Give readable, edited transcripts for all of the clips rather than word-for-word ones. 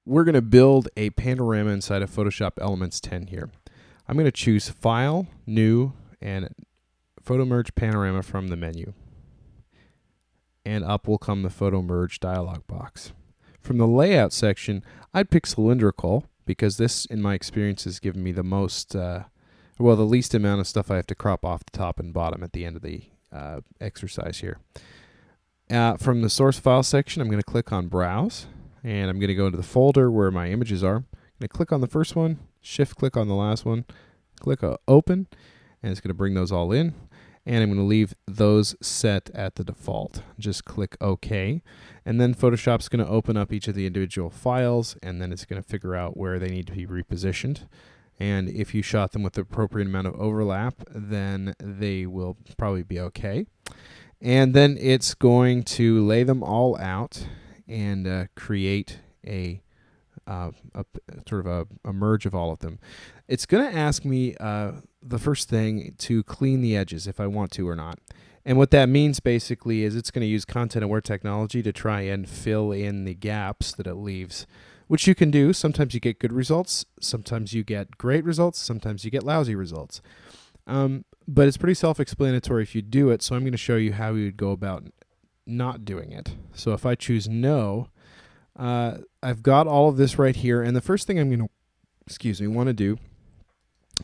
we're going to build a panorama inside of Photoshop Elements 10 here. I'm going to choose File, New, and Photo Merge Panorama from the menu. And up will come the Photo Merge dialog box. From the Layout section, I'd pick Cylindrical because this, in my experience, has given me the most, the least amount of stuff I have to crop off the top and bottom at the end of the exercise here. From the Source File section, I'm going to click on Browse, and I'm going to go into the folder where my images are. I'm going to click on the first one, shift-click on the last one, click Open, and it's going to bring those all in. And I'm going to leave those set at the default. Just click OK. And then Photoshop's going to open up each of the individual files, and then it's going to figure out where they need to be repositioned. And if you shot them with the appropriate amount of overlap, then they will probably be okay. And then it's going to lay them all out and create a sort of a merge of all of them. It's going to ask me the first thing to clean the edges if I want to or not. And what that means basically is it's going to use content aware technology to try and fill in the gaps that it leaves, which you can do. Sometimes you get good results, sometimes you get great results, sometimes you get lousy results. But it's pretty self-explanatory if you do it, so I'm going to show you how you would go about not doing it. So if I choose no, I've got all of this right here, and the first thing I'm going to want to do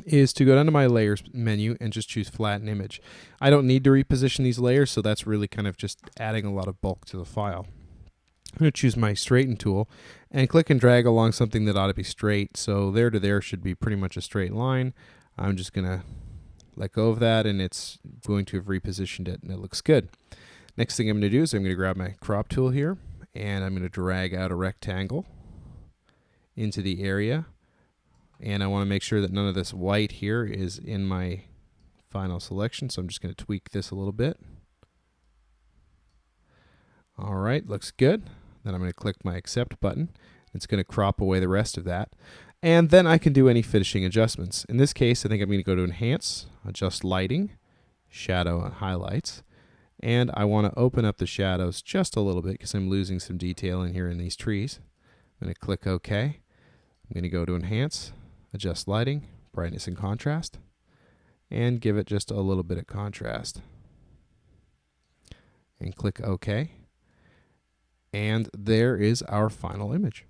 is to go down to my Layers menu and just choose Flatten Image. I don't need to reposition these layers, so that's really kind of just adding a lot of bulk to the file. I'm going to choose my Straighten tool and click and drag along something that ought to be straight. So there to there should be pretty much a straight line. I'm just going to let go of that, and it's going to have repositioned it, and it looks good. Next thing I'm going to do is I'm going to grab my Crop tool here, and I'm going to drag out a rectangle into the area. And I want to make sure that none of this white here is in my final selection, so I'm just going to tweak this a little bit. All right, looks good. Then I'm going to click my Accept button. It's going to crop away the rest of that. And then I can do any finishing adjustments. In this case, I think I'm going to go to Enhance, Adjust Lighting, Shadow and Highlights. And I want to open up the shadows just a little bit because I'm losing some detail in here in these trees. I'm going to click OK. I'm going to go to Enhance, Adjust Lighting, Brightness and Contrast, and give it just a little bit of contrast. And click OK. And there is our final image.